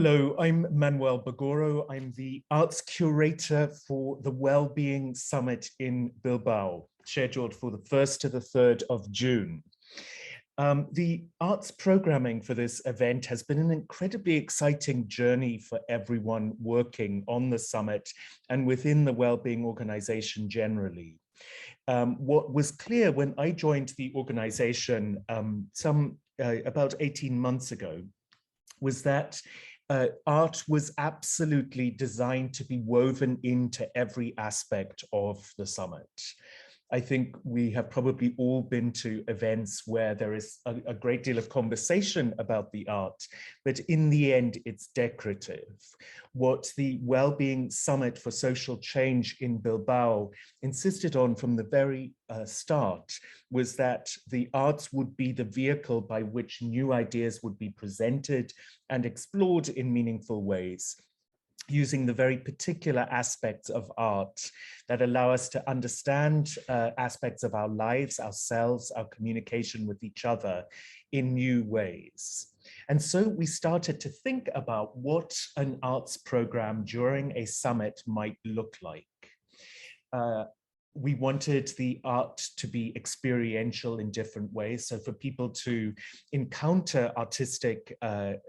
Hello, I'm Manuel Bagorro. I'm the arts curator for the Wellbeing Summit in Bilbao, scheduled for the 1st to the 3rd of June. The arts programming for this event has been an incredibly exciting journey for everyone working on the summit and within the Wellbeing organization generally. What was clear when I joined the organization about 18 months ago was that art was absolutely designed to be woven into every aspect of the summit. I think we have probably all been to events where there is a great deal of conversation about the art, but in the end, it's decorative. What the Wellbeing Summit for Social Change in Bilbao insisted on from the very start was that the arts would be the vehicle by which new ideas would be presented and explored in meaningful ways, using the very particular aspects of art that allow us to understand aspects of our lives, ourselves, our communication with each other in new ways. And so we started to think about what an arts program during a summit might look like. We wanted the art to be experiential in different ways. So for people to encounter artistic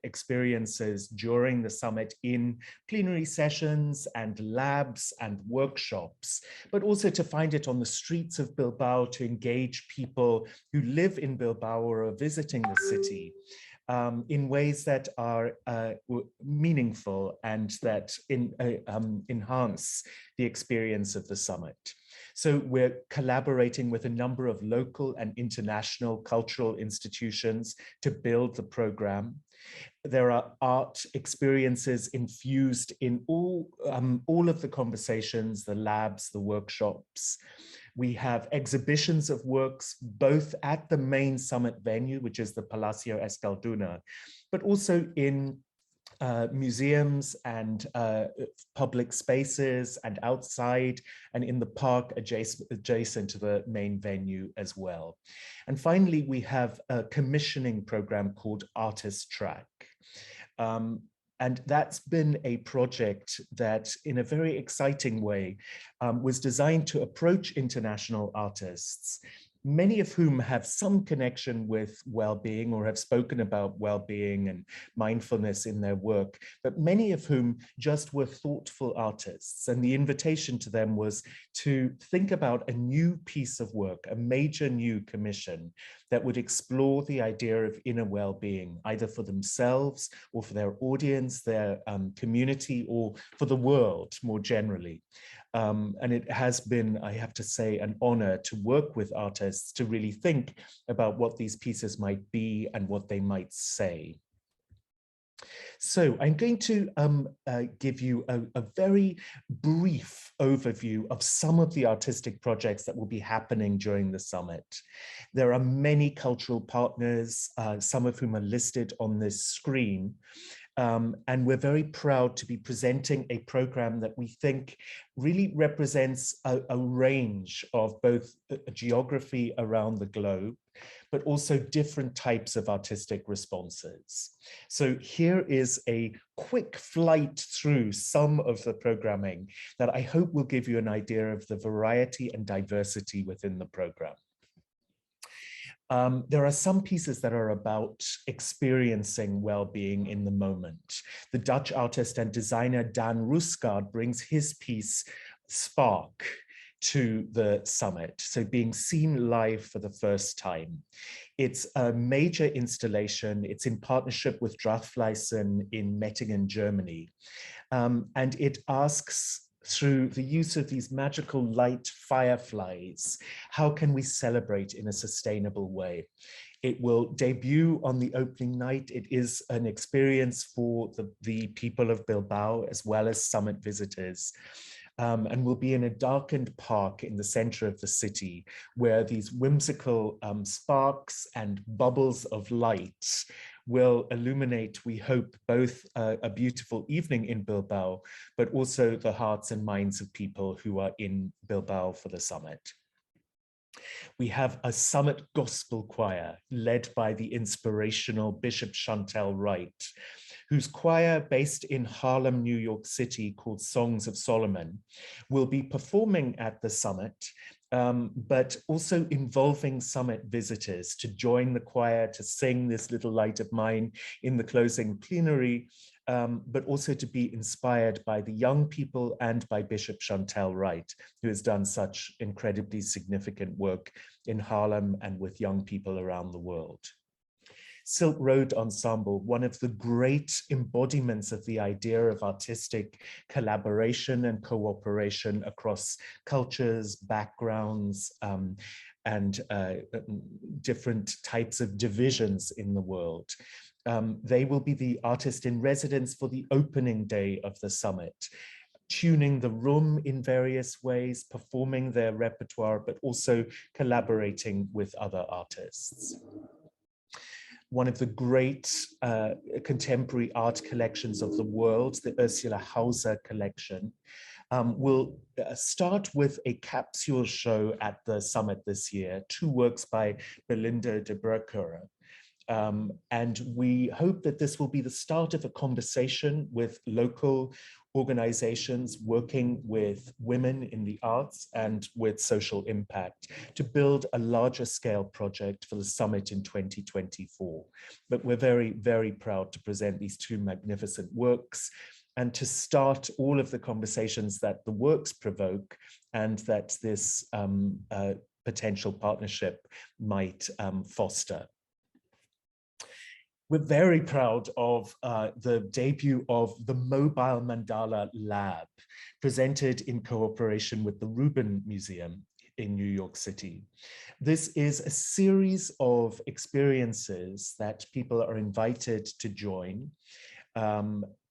experiences during the summit in plenary sessions and labs and workshops, but also to find it on the streets of Bilbao, to engage people who live in Bilbao or are visiting the city. In ways that are meaningful and that enhance the experience of the summit. So we're collaborating with a number of local and international cultural institutions to build the program. There are art experiences infused in all of the conversations, the labs, the workshops. We have exhibitions of works both at the main summit venue, which is the Palacio Escalduna, but also in museums and public spaces and outside and in the park adjacent to the main venue as well. And finally, we have a commissioning program called Artist Track. And that's been a project that, in a very exciting way, was designed to approach international artists, many of whom have some connection with well-being or have spoken about well-being and mindfulness in their work, but many of whom just were thoughtful artists. And the invitation to them was to think about a new piece of work, a major new commission that would explore the idea of inner well-being, either for themselves or for their audience, their community, or for the world more generally. And it has been, I have to say, an honor to work with artists to really think about what these pieces might be and what they might say. So I'm going to give you a very brief overview of some of the artistic projects that will be happening during the summit. There are many cultural partners, some of whom are listed on this screen. And we're very proud to be presenting a program that we think really represents a range of both geography around the globe, but also different types of artistic responses. So here is a quick flight through some of the programming that I hope will give you an idea of the variety and diversity within the program. There are some pieces that are about experiencing well-being in the moment. The Dutch artist and designer Dan Ruskaard brings his piece, Spark, to the summit, so being seen live for the first time. It's a major installation. It's in partnership with Drachtfleissen in Mettingen, Germany. And it asks, through the use of these magical light fireflies, how can we celebrate in a sustainable way? It will debut on the opening night. It is an experience for the people of Bilbao as well as summit visitors. And will be in a darkened park in the center of the city where these whimsical sparks and bubbles of light will illuminate, we hope, both a beautiful evening in Bilbao, but also the hearts and minds of people who are in Bilbao for the summit. We have a summit gospel choir led by the inspirational Bishop Chantel Wright, whose choir based in Harlem, New York City, called Songs of Solomon, will be performing at the summit, but also involving summit visitors to join the choir to sing This Little Light of Mine in the closing plenary, but also to be inspired by the young people and by Bishop Chantel Wright, who has done such incredibly significant work in Harlem and with young people around the world. Silk Road Ensemble, one of the great embodiments of the idea of artistic collaboration and cooperation across cultures, backgrounds, and different types of divisions in the world. They will be the artist in residence for the opening day of the summit, tuning the room in various ways, performing their repertoire, but also collaborating with other artists. One of the great contemporary art collections of the world, the Ursula Hauser collection, will start with a capsule show at the summit this year, 2 works by Belinda de Berkera. And we hope that this will be the start of a conversation with local organizations working with women in the arts and with social impact to build a larger scale project for the summit in 2024. But we're very, very proud to present these 2 magnificent works and to start all of the conversations that the works provoke and that this potential partnership might foster. We're very proud of the debut of the Mobile Mandala Lab, presented in cooperation with the Rubin Museum in New York City. This is a series of experiences that people are invited to join,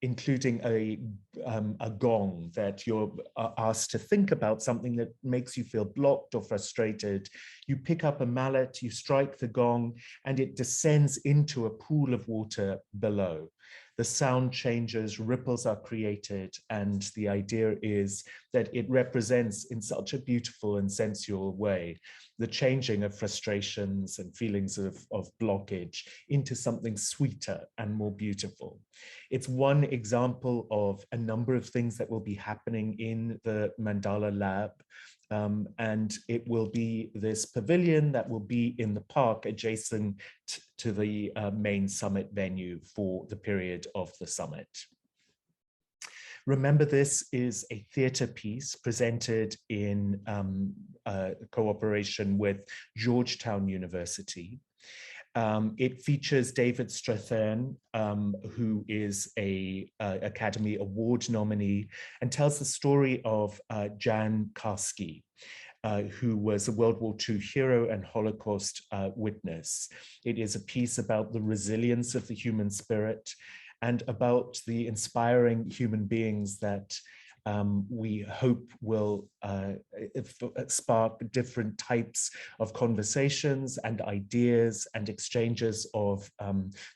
including a gong that you're asked to think about something that makes you feel blocked or frustrated. You pick up a mallet, you strike the gong, and it descends into a pool of water below. The sound changes, ripples are created, and the idea is that it represents in such a beautiful and sensual way the changing of frustrations and feelings of blockage into something sweeter and more beautiful. It's one example of a number of things that will be happening in the Mandala Lab. And it will be this pavilion that will be in the park adjacent to the main summit venue for the period of the summit. Remember, this is a theatre piece presented in cooperation with Georgetown University. It features David Strathairn, who is an Academy Award nominee, and tells the story of Jan Karski, who was a World War II hero and Holocaust witness. It is a piece about the resilience of the human spirit and about the inspiring human beings that we hope will spark different types of conversations and ideas and exchanges of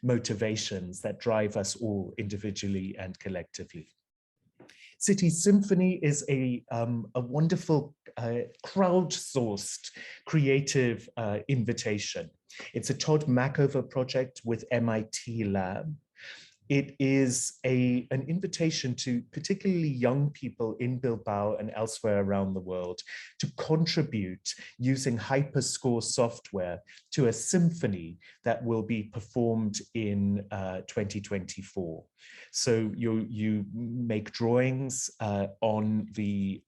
motivations that drive us all individually and collectively. City Symphony is a wonderful crowdsourced creative invitation. It's a Todd Macover project with MIT Lab. It is an invitation to particularly young people in Bilbao and elsewhere around the world to contribute using Hyperscore software to a symphony that will be performed in 2024. So you make drawings on the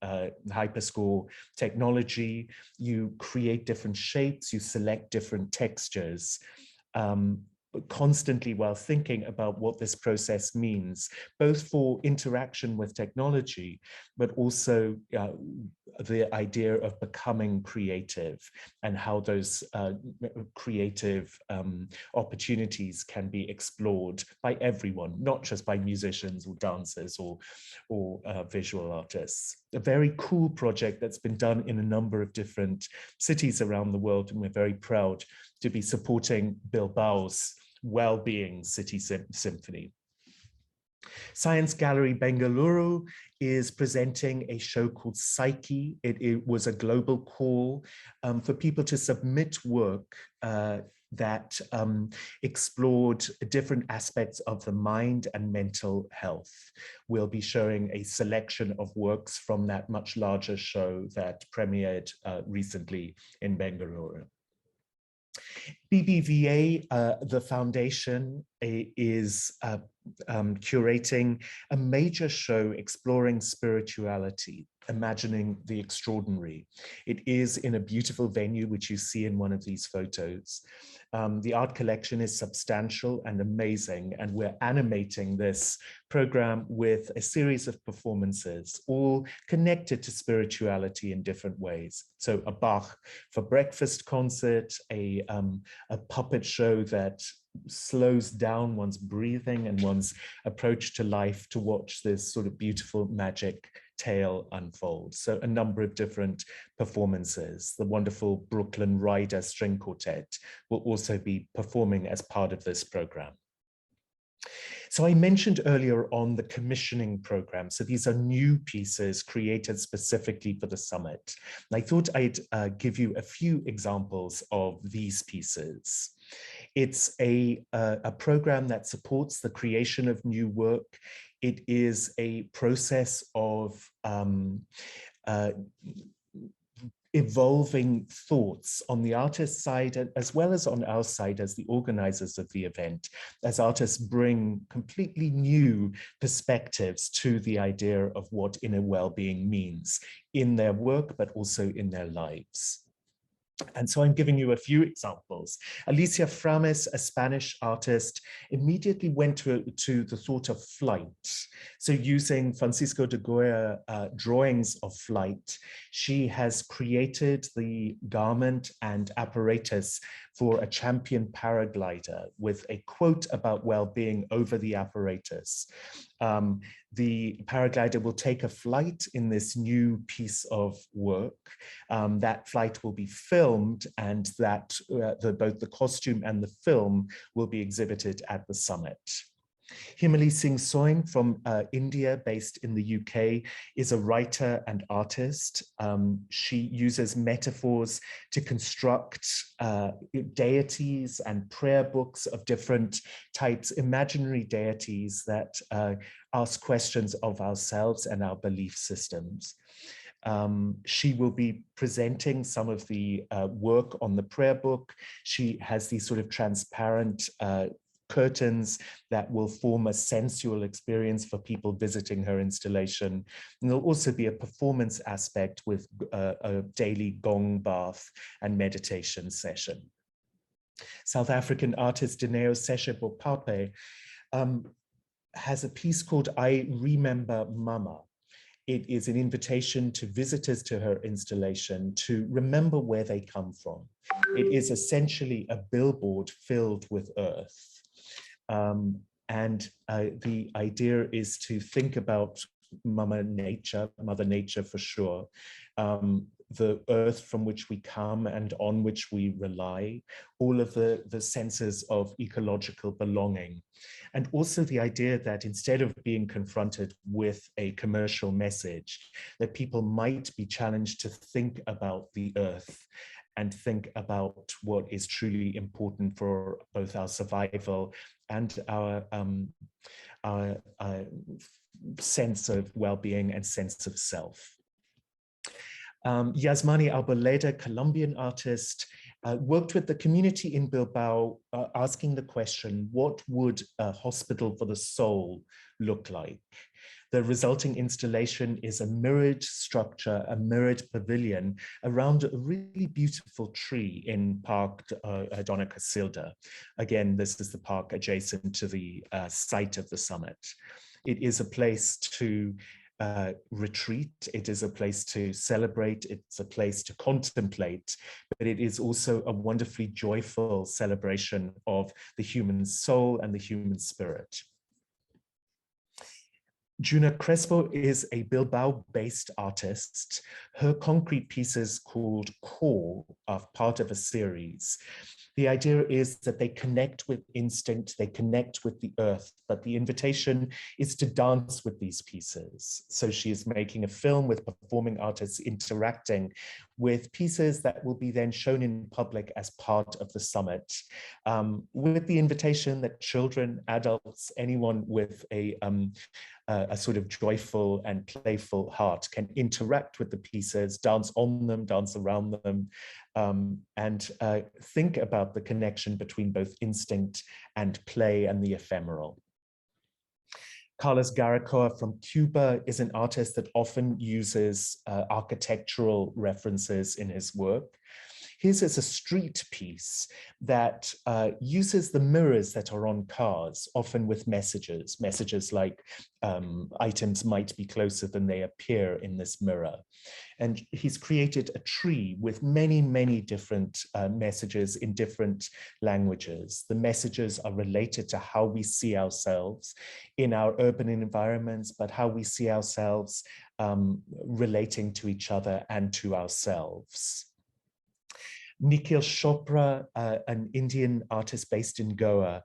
Hyperscore technology, you create different shapes, you select different textures, constantly while thinking about what this process means, both for interaction with technology, but also the idea of becoming creative and how those creative opportunities can be explored by everyone, not just by musicians or dancers or visual artists. A very cool project that's been done in a number of different cities around the world, and we're very proud to be supporting Bilbao's Wellbeing Symphony. Science Gallery Bengaluru is presenting a show called Psyche. It was a global call for people to submit work that explored different aspects of the mind and mental health. We'll be showing a selection of works from that much larger show that premiered recently in Bangalore. BBVA, the foundation, is curating a major show exploring spirituality, imagining the extraordinary. It is in a beautiful venue, which you see in one of these photos. The art collection is substantial and amazing, and we're animating this program with a series of performances, all connected to spirituality in different ways. So a Bach for breakfast concert, a puppet show that slows down one's breathing and one's approach to life to watch this sort of beautiful magic tale unfold. So a number of different performances. The wonderful Brooklyn Rider String Quartet will also be performing as part of this program. So I mentioned earlier on the commissioning program. So these are new pieces created specifically for the summit. And I thought I'd give you a few examples of these pieces. It's a program that supports the creation of new work. It is a process of evolving thoughts on the artist side, as well as on our side as the organizers of the event, as artists bring completely new perspectives to the idea of what inner well-being means in their work, but also in their lives. And so I'm giving you a few examples. Alicia Frames, a Spanish artist, immediately went to the thought of flight. So using Francisco de Goya drawings of flight, she has created the garment and apparatus for a champion paraglider with a quote about well-being over the apparatus. The paraglider will take a flight in this new piece of work. That flight will be filmed, and that both the costume and the film will be exhibited at the summit. Himali Singh Soin from India, based in the UK, is a writer and artist. She uses metaphors to construct deities and prayer books of different types, imaginary deities that ask questions of ourselves and our belief systems. She will be presenting some of the work on the prayer book. She has these sort of transparent curtains that will form a sensual experience for people visiting her installation. And there'll also be a performance aspect with a daily gong bath and meditation session. South African artist Dineo Seshebo Pape has a piece called I Remember Mama. It is an invitation to visitors to her installation to remember where they come from. It is essentially a billboard filled with earth. The idea is to think about Mother Nature for sure, the earth from which we come and on which we rely, all of the senses of ecological belonging. And also the idea that instead of being confronted with a commercial message, that people might be challenged to think about the earth and think about what is truly important for both our survival and our sense of well-being and sense of self. Yasmani Alboleda, Colombian artist, worked with the community in Bilbao, asking the question, what would a hospital for the soul look like? The resulting installation is a mirrored structure, a mirrored pavilion around a really beautiful tree in Park Dona Casilda. Again, this is the park adjacent to the site of the summit. It is a place to retreat, it is a place to celebrate, it's a place to contemplate, but it is also a wonderfully joyful celebration of the human soul and the human spirit. Juna Crespo is a Bilbao-based artist. Her concrete pieces called Core are part of a series. The idea is that they connect with instinct, they connect with the earth, but the invitation is to dance with these pieces. So she is making a film with performing artists interacting with pieces that will be then shown in public as part of the summit, with the invitation that children, adults, anyone with a sort of joyful and playful heart can interact with the pieces, dance on them, dance around them, and think about the connection between both instinct and play and the ephemeral. Carlos Garacoa from Cuba is an artist that often uses architectural references in his work. His is a street piece that uses the mirrors that are on cars, often with messages like items might be closer than they appear in this mirror. And he's created a tree with many, many different messages in different languages. The messages are related to how we see ourselves in our urban environments, but how we see ourselves relating to each other and to ourselves. Nikhil Chopra, an Indian artist based in Goa,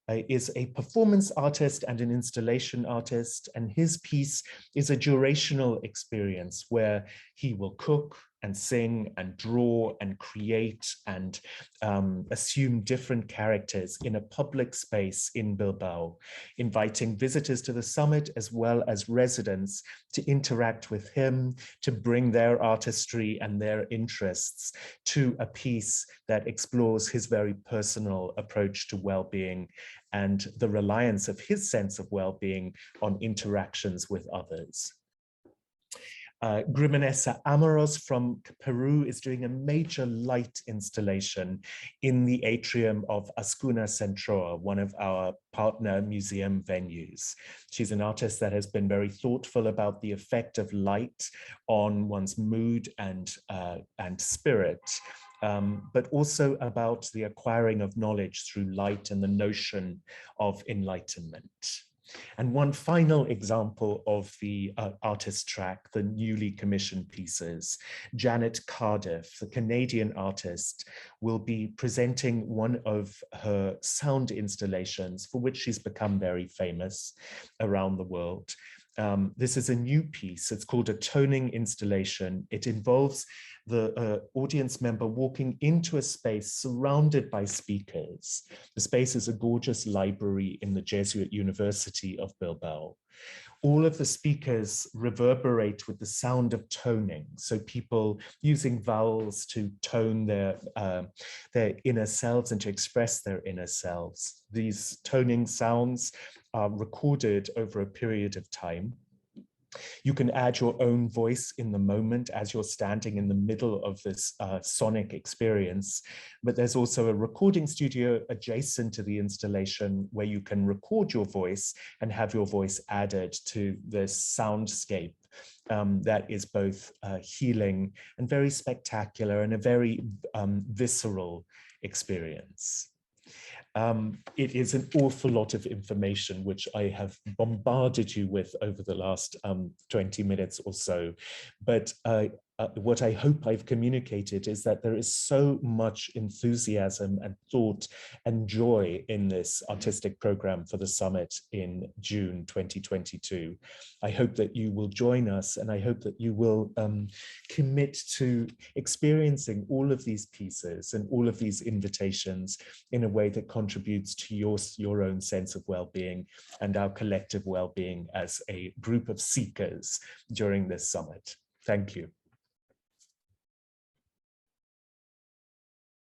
is a performance artist and an installation artist, and his piece is a durational experience where he will cook and sing and draw and create and assume different characters in a public space in Bilbao, inviting visitors to the summit as well as residents to interact with him, to bring their artistry and their interests to a piece that explores his very personal approach to well-being and the reliance of his sense of well-being on interactions with others. Grimanesa Amoros from Peru is doing a major light installation in the atrium of Azcuna Centroa, one of our partner museum venues. She's an artist that has been very thoughtful about the effect of light on one's mood and spirit, but also about the acquiring of knowledge through light and the notion of enlightenment. And one final example of the artist track, the newly commissioned pieces. Janet Cardiff, the Canadian artist, will be presenting one of her sound installations for which she's become very famous around the world. This is a new piece. It's called a toning installation. It involves the audience member walking into a space surrounded by speakers. The space is a gorgeous library in the Jesuit University of Bilbao. All of the speakers reverberate with the sound of toning. So people using vowels to tone their inner selves and to express their inner selves. These toning sounds are recorded over a period of time. You can add your own voice in the moment as you're standing in the middle of this sonic experience, but there's also a recording studio adjacent to the installation where you can record your voice and have your voice added to this soundscape that is both healing and very spectacular and a very visceral experience. It is an awful lot of information which I have bombarded you with over the last 20 minutes or so, but what I hope I've communicated is that there is so much enthusiasm and thought and joy in this artistic program for the summit in June 2022. I hope that you will join us, and I hope that you will commit to experiencing all of these pieces and all of these invitations in a way that contributes to your own sense of well-being and our collective well-being as a group of seekers during this summit. Thank you.